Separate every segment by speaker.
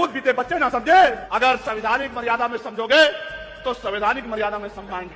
Speaker 1: दूध पीते बच्चे ना समझे। अगर संवैधानिक मर्यादा में समझोगे तो संवैधानिक मर्यादा में समझाएंगे,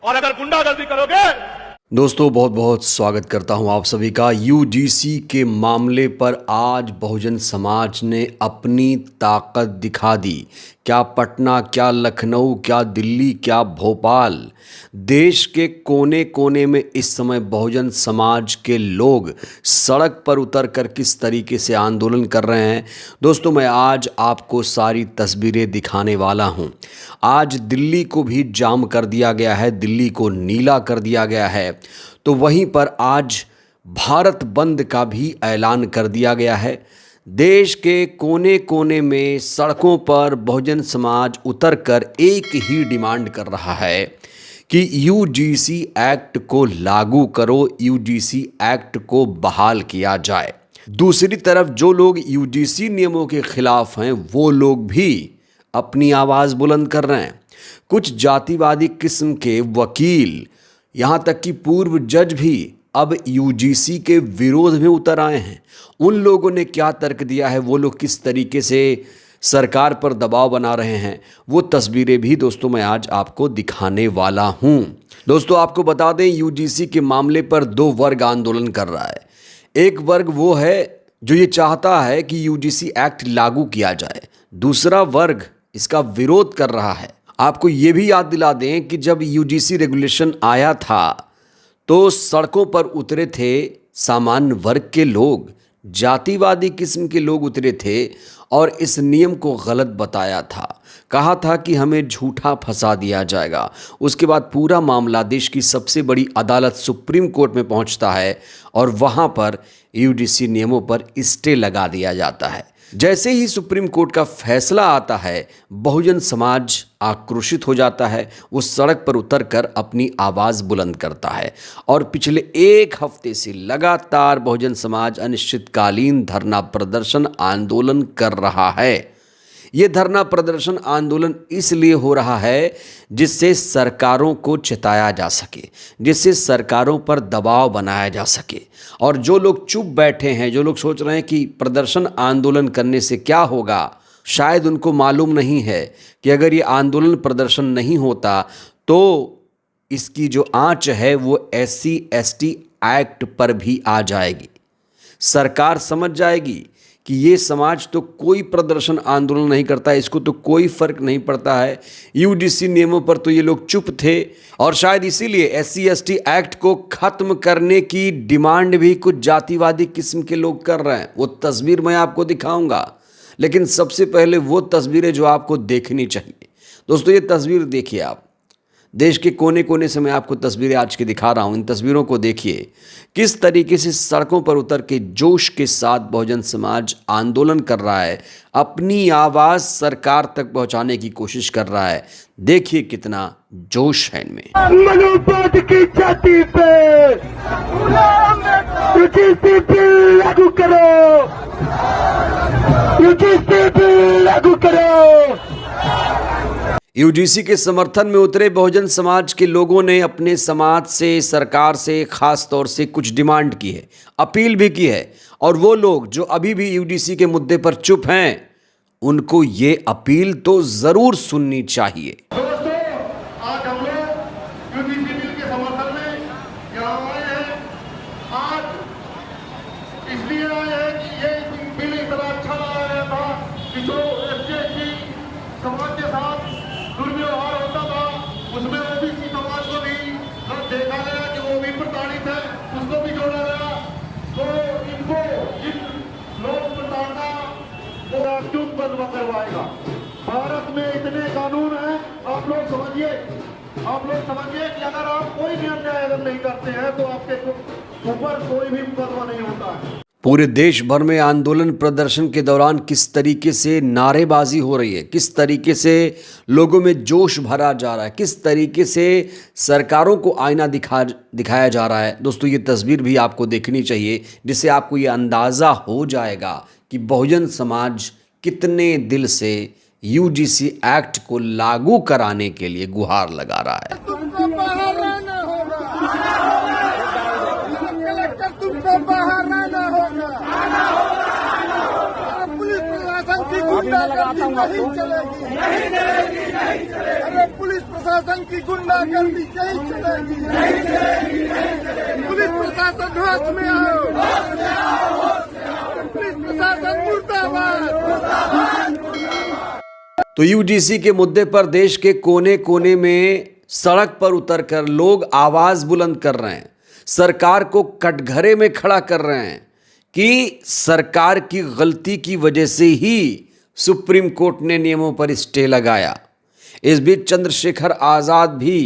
Speaker 1: और अगर गुंडागर्दी करोगे।
Speaker 2: दोस्तों बहुत बहुत स्वागत करता हूं आप सभी का। यूजीसी के मामले पर आज बहुजन समाज ने अपनी ताकत दिखा दी। क्या पटना, क्या लखनऊ, क्या दिल्ली, क्या भोपाल, देश के कोने कोने में इस समय बहुजन समाज के लोग सड़क पर उतरकर किस तरीके से आंदोलन कर रहे हैं। दोस्तों मैं आज आपको सारी तस्वीरें दिखाने वाला हूं। आज दिल्ली को भी जाम कर दिया गया है, दिल्ली को नीला कर दिया गया है। तो वहीं पर आज भारत बंद का भी ऐलान कर दिया गया है। देश के कोने कोने में सड़कों पर बहुजन समाज उतरकर एक ही डिमांड कर रहा है कि यूजीसी एक्ट को लागू करो, यूजीसी एक्ट को बहाल किया जाए। दूसरी तरफ जो लोग यूजीसी नियमों के खिलाफ हैं वो लोग भी अपनी आवाज़ बुलंद कर रहे हैं। कुछ जातिवादी किस्म के वकील, यहाँ तक कि पूर्व जज भी अब यूजीसी के विरोध में उतर आए हैं। उन लोगों ने क्या तर्क दिया है, वो लोग किस तरीके से सरकार पर दबाव बना रहे हैं, वो तस्वीरें भी दोस्तों मैं आज आपको दिखाने वाला हूं। दोस्तों आपको बता दें, यूजीसी के मामले पर दो वर्ग आंदोलन कर रहा है। एक वर्ग वो है जो ये चाहता है कि यूजीसी एक्ट लागू किया जाए, दूसरा वर्ग इसका विरोध कर रहा है। आपको ये भी याद दिला दें कि जब यूजीसी रेगुलेशन आया था तो सड़कों पर उतरे थे सामान्य वर्ग के लोग, जातिवादी किस्म के लोग उतरे थे और इस नियम को गलत बताया था। कहा था कि हमें झूठा फंसा दिया जाएगा। उसके बाद पूरा मामला देश की सबसे बड़ी अदालत सुप्रीम कोर्ट में पहुंचता है और वहां पर यूजीसी नियमों पर स्टे लगा दिया जाता है। जैसे ही सुप्रीम कोर्ट का फैसला आता है, बहुजन समाज आक्रोशित हो जाता है। वो सड़क पर उतरकर अपनी आवाज़ बुलंद करता है और पिछले एक हफ्ते से लगातार बहुजन समाज अनिश्चितकालीन धरना प्रदर्शन आंदोलन कर रहा है। ये धरना प्रदर्शन आंदोलन इसलिए हो रहा है जिससे सरकारों को चिताया जा सके, जिससे सरकारों पर दबाव बनाया जा सके। और जो लोग चुप बैठे हैं, जो लोग सोच रहे हैं कि प्रदर्शन आंदोलन करने से क्या होगा, शायद उनको मालूम नहीं है कि अगर ये आंदोलन प्रदर्शन नहीं होता तो इसकी जो आंच है वो SC/ST एक्ट पर भी आ जाएगी। सरकार समझ जाएगी कि ये समाज तो कोई प्रदर्शन आंदोलन नहीं करता है, इसको तो कोई फर्क नहीं पड़ता है। यूजीसी नियमों पर तो ये लोग चुप थे और शायद इसीलिए SC/ST एक्ट को खत्म करने की डिमांड भी कुछ जातिवादी किस्म के लोग कर रहे हैं। वो तस्वीर मैं आपको दिखाऊंगा, लेकिन सबसे पहले वो तस्वीरें जो आपको देखनी चाहिए। दोस्तों ये तस्वीर देखिए आप, देश के कोने कोने से मैं आपको तस्वीरें आज की दिखा रहा हूं। इन तस्वीरों को देखिए किस तरीके से सड़कों पर उतर के जोश के साथ बहुजन समाज आंदोलन कर रहा है, अपनी आवाज़ सरकार तक पहुंचाने की कोशिश कर रहा है। देखिए कितना जोश है इनमें।
Speaker 3: मनुवाद की जाति पे यूजीसी बिल लागू करो, यूजीसी बिल लागू करो।
Speaker 2: यूजीसी के समर्थन में उतरे बहुजन समाज के लोगों ने अपने समाज से, सरकार से खास तौर से कुछ डिमांड की है, अपील भी की है। और वो लोग जो अभी भी यूजीसी के मुद्दे पर चुप हैं, उनको ये अपील तो जरूर सुननी चाहिए।
Speaker 4: दोस्तों आज हम लोग यूजीसी बिल के समर्थन में यहाँ आए हैं। आज इसलिए आए हैं कि ये बिल इतना अच्छा आया था कि जो SC/ST समाज के साथ दुर्व्यवहार होता था, उसमें ओबीसी समाज को भी देखा गया कि वो भी प्रताड़ित है, उसको भी जोड़ा गया। तो इनको इन लोक प्रताड़ना को राष्ट्रपति बंद करवाएगा। भारत में इतने कानून हैं, आप लोग समझिए कि अगर आप कोई भी अन्याय अगर नहीं करते हैं तो आपके ऊपर कोई भी मुकदमा नहीं होता है।
Speaker 2: पूरे देश भर में आंदोलन प्रदर्शन के दौरान किस तरीके से नारेबाजी हो रही है, किस तरीके से लोगों में जोश भरा जा रहा है, किस तरीके से सरकारों को आईना दिखाया जा रहा है। दोस्तों ये तस्वीर भी आपको देखनी चाहिए, जिससे आपको ये अंदाज़ा हो जाएगा कि बहुजन समाज कितने दिल से यूजीसी एक्ट को लागू कराने के लिए गुहार लगा रहा है।
Speaker 3: तुमको बाहर रहना होगा, कलेक्टर तुमको बाहर रहना होगा, पुलिस प्रशासन की गुंडागर्दी बताता हूँ आपको। नहीं चलेगी। अरे पुलिस प्रशासन की गुंडागर्दी नहीं चलेगी। पुलिस प्रशासन होश में आओ। पुलिस प्रशासन मुर्दाबाद।
Speaker 2: तो यूजीसी के मुद्दे पर देश के कोने कोने में सड़क पर उतरकर लोग आवाज बुलंद कर रहे हैं, सरकार को कटघरे में खड़ा कर रहे हैं कि सरकार की गलती की वजह से ही सुप्रीम कोर्ट ने नियमों पर स्टे लगाया। इस बीच चंद्रशेखर आजाद भी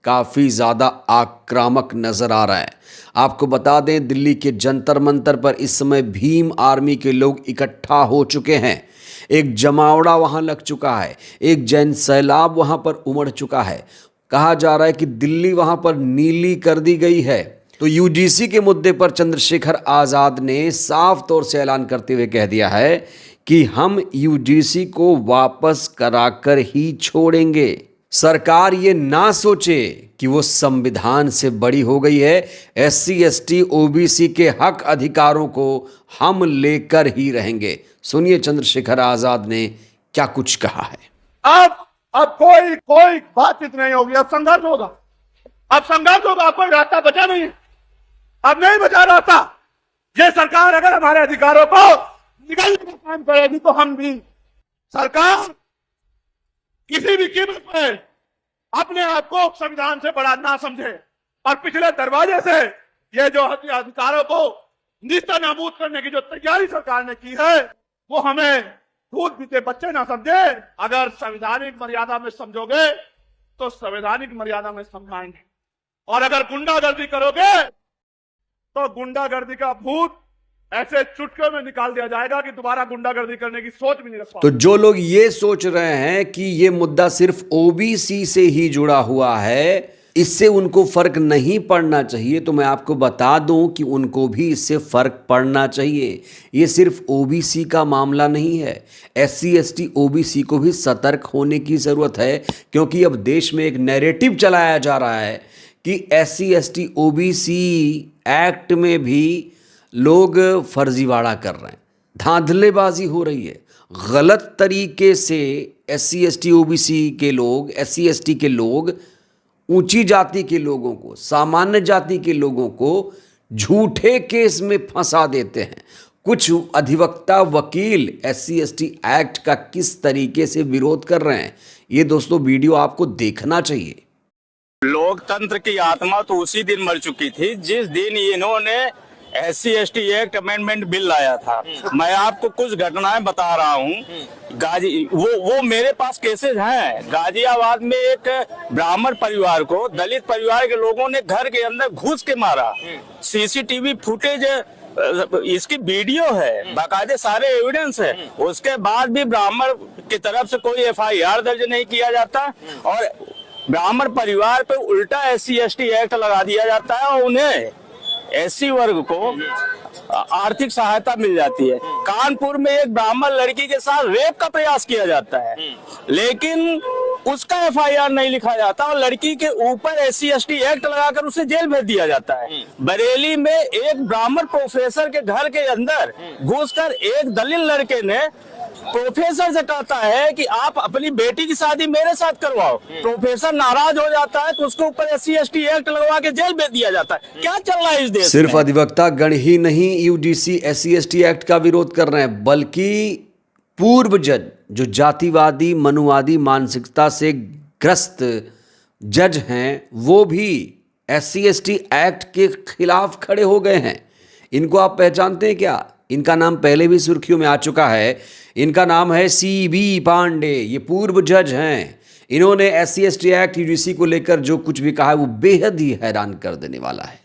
Speaker 2: काफी ज्यादा आक्रामक नजर आ रहा है। आपको बता दें, दिल्ली के जंतर मंतर पर इस समय भीम आर्मी के लोग इकट्ठा हो चुके हैं। एक जमावड़ा वहां लग चुका है, एक जैन सैलाब वहां पर उमड़ चुका है। कहा जा रहा है कि दिल्ली वहां पर नीली कर दी गई है। तो यूजीसी के मुद्दे पर चंद्रशेखर आजाद ने साफ तौर से ऐलान करते हुए कह दिया है कि हम यूजीसी को वापस कराकर ही छोड़ेंगे। सरकार ये ना सोचे कि वो संविधान से बड़ी हो गई है। SC ST OBC के हक अधिकारों को हम लेकर ही रहेंगे। सुनिए चंद्रशेखर आजाद ने क्या कुछ कहा है।
Speaker 1: अब कोई बातचीत नहीं होगी, अब संघर्ष होगा। अब संघर्ष होगा, अब कोई रास्ता बचा नहीं है, अब नहीं बचा रास्ता। ये सरकार अगर हमारे अधिकारों को निकालने का काम करेगी तो हम भी, सरकार किसी भी कीमत पर अपने आप को संविधान से बड़ा ना समझे और पिछले दरवाजे से ये जो अधिकारों को निस्ता नाबूद करने की जो तैयारी सरकार ने की है वो हमें दूध पीते बच्चे ना समझे। अगर संवैधानिक मर्यादा में समझोगे तो संवैधानिक मर्यादा में समझाएंगे, और अगर गुंडागर्दी करोगे तो गुंडागर्दी का भूत ऐसे चुटकियों में निकाल दिया जाएगा कि दोबारा गुंडागर्दी करने की सोच भी नहीं रख पाओगे।
Speaker 2: तो जो लोग ये सोच रहे हैं कि ये मुद्दा सिर्फ OBC से ही जुड़ा हुआ है, इससे उनको फर्क नहीं पड़ना चाहिए, तो मैं आपको बता दूं कि उनको भी इससे फर्क पड़ना चाहिए। ये सिर्फ OBC का मामला नहीं है, SC ST OBC को भी सतर्क होने की ज़रूरत है, क्योंकि अब देश में एक नैरेटिव चलाया जा रहा है कि SC ST OBC एक्ट में भी लोग फर्जीवाड़ा कर रहे हैं, धांधलेबाजी हो रही है। गलत तरीके से SC ST OBC के लोग, SC ST के लोग ऊंची जाति के लोगों को, सामान्य जाति के लोगों को झूठे केस में फंसा देते हैं। कुछ अधिवक्ता वकील SC ST एक्ट का किस तरीके से विरोध कर रहे हैं, ये दोस्तों वीडियो आपको देखना चाहिए।
Speaker 5: लोकतंत्र की आत्मा तो उसी दिन मर चुकी थी जिस दिन इन्होंने SC ST act amendment bill लाया था। मैं आपको कुछ घटनाएं बता रहा हूँ। वो मेरे पास केसेस हैं। गाजियाबाद में एक ब्राह्मण परिवार को दलित परिवार के लोगों ने घर के अंदर घुस के मारा। CCTV फुटेज, इसकी वीडियो है, बाकायदे सारे एविडेंस है। उसके बाद भी ब्राह्मण की तरफ से कोई FIR दर्ज नहीं किया जाता और ब्राह्मण परिवार पे उल्टा SC ST एक्ट लगा दिया जाता है और उन्हें SC वर्ग को आर्थिक सहायता मिल जाती है। कानपुर में एक ब्राह्मण लड़की के साथ रेप का प्रयास किया जाता है, लेकिन उसका FIR नहीं लिखा जाता और लड़की के ऊपर SC ST एक्ट लगाकर उसे जेल भेज दिया जाता है। बरेली में एक ब्राह्मण प्रोफेसर के घर के अंदर घुसकर एक दलित लड़के ने प्रोफेसर से कहता है कि आप अपनी बेटी की शादी मेरे साथ करवाओ। प्रोफेसर नाराज हो जाता है तो उसके ऊपर SC ST एक्ट लगवा के जेल भेज दिया जाता है। क्या चल रहा है इस देश में?
Speaker 2: सिर्फ अधिवक्ता गण ही नहीं UGC SC ST एक्ट का विरोध कर रहे हैं, बल्कि पूर्व जज जो जातिवादी मनुवादी मानसिकता से ग्रस्त जज हैं वो भी SC ST एक्ट के खिलाफ खड़े हो गए हैं। इनको आप पहचानते हैं क्या? इनका नाम पहले भी सुर्खियों में आ चुका है। इनका नाम है CB पांडे। ये पूर्व जज हैं। इन्होंने SC ST एक्ट UGC को लेकर जो कुछ भी कहा है वो बेहद ही हैरान कर देने वाला है।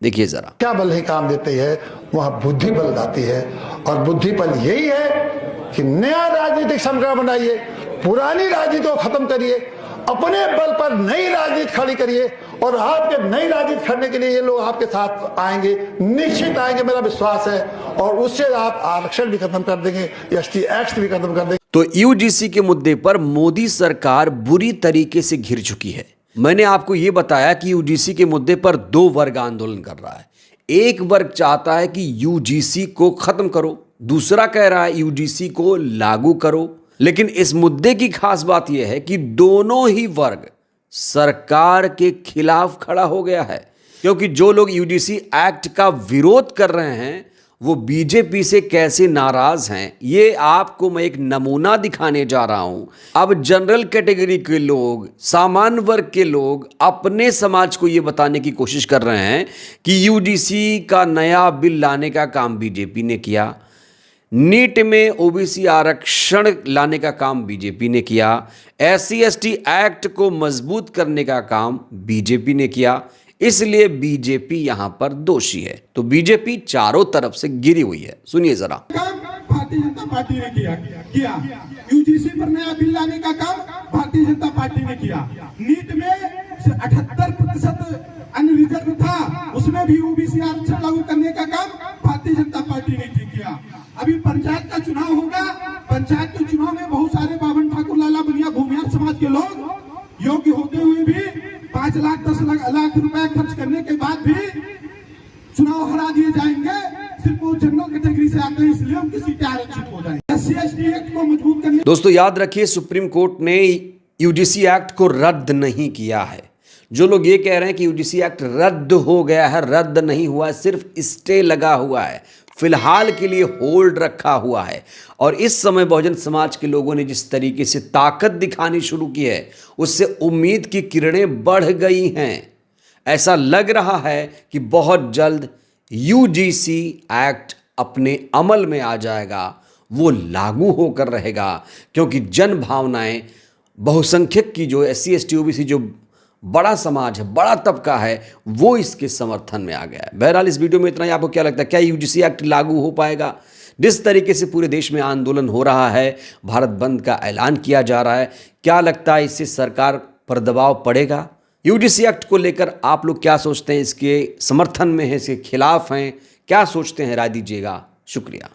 Speaker 2: देखिए जरा।
Speaker 6: क्या बल ही काम देती है, वहां बुद्धि बल लाती है, और बुद्धि बल यही है कि नया राजनीतिक समीकरण बनाइए, पुरानी राजनीति को खत्म करिए, अपने बल पर नई राजनीति खड़ी करिए, और आपके नई राजनीति खड़ने के लिए ये लोग आपके साथ आएंगे, निश्चित आएंगे, मेरा विश्वास है। और उससे आप आरक्षण भी खत्म कर देंगे, ST एक्ट भी खत्म कर देंगे।
Speaker 2: तो UGC के मुद्दे पर मोदी सरकार बुरी तरीके से घिर चुकी है। मैंने आपको यह बताया कि UGC के मुद्दे पर दो वर्ग आंदोलन कर रहा है। एक वर्ग चाहता है कि UGC को खत्म करो, दूसरा कह रहा है UGC को लागू करो। लेकिन इस मुद्दे की खास बात यह है कि दोनों ही वर्ग सरकार के खिलाफ खड़ा हो गया है, क्योंकि जो लोग यूजीसी एक्ट का विरोध कर रहे हैं वो बीजेपी से कैसे नाराज हैं, ये आपको मैं एक नमूना दिखाने जा रहा हूं। अब जनरल कैटेगरी के लोग, सामान्य वर्ग के लोग अपने समाज को ये बताने की कोशिश कर रहे हैं कि यूजीसी का नया बिल लाने का काम बीजेपी ने किया, नीट में ओबीसी आरक्षण लाने का काम बीजेपी ने किया, SC/ST एक्ट को मजबूत करने का काम बीजेपी ने किया, इसलिए बीजेपी यहां पर दोषी है। तो बीजेपी चारों तरफ से घिरी हुई है। सुनिए जरा।
Speaker 3: काम भारतीय जनता पार्टी ने किया यूजीसी पर नया बिल लाने का काम भारतीय जनता पार्टी ने किया। नीट में 78% अनरिजर्व था, उसमें भी ओबीसी आरक्षण लागू करने का काम भारतीय जनता पार्टी ने किया। अभी पंचायत का चुनाव होगा, पंचायत के चुनाव में बहुत सारे बावन ठाकुर, लाला बनिया, भूमिहार समाज के लोग योग्य होते हुए भी 5 लाख 10 लाख रुपए खर्च करने के बाद भी चुनाव हरा दिए जाएंगे। सिर्फ वो जनरल कैटेगरी से आते हैं, इसलिए उनकी सीटें आरक्षित हो जाएंगी। SC/ST एक्ट को मजबूत करने।
Speaker 2: दोस्तों याद रखिए, सुप्रीम कोर्ट ने यूजीसी एक्ट को रद्द नहीं किया है। जो लोग ये कह रहे हैं कि यूजीसी एक्ट रद्द हो गया है, रद्द नहीं हुआ है, सिर्फ स्टे लगा हुआ है, फिलहाल के लिए होल्ड रखा हुआ है। और इस समय बहुजन समाज के लोगों ने जिस तरीके से ताकत दिखानी शुरू की है, उससे उम्मीद की किरणें बढ़ गई हैं। ऐसा लग रहा है कि बहुत जल्द यूजीसी एक्ट अपने अमल में आ जाएगा, वो लागू होकर रहेगा, क्योंकि जन भावनाएं, बहुसंख्यक की जो SC/ST OBC जो बड़ा समाज है, बड़ा तबका है, वो इसके समर्थन में आ गया है। बहरहाल इस वीडियो में इतना ही। आपको क्या लगता है, क्या यूजीसी एक्ट लागू हो पाएगा? जिस तरीके से पूरे देश में आंदोलन हो रहा है, भारत बंद का ऐलान किया जा रहा है, क्या लगता है इससे सरकार पर दबाव पड़ेगा? यूजीसी एक्ट को लेकर आप लोग क्या सोचते हैं? इसके समर्थन में हैं, इसके खिलाफ हैं? क्या सोचते हैं? राय दीजिएगा। शुक्रिया।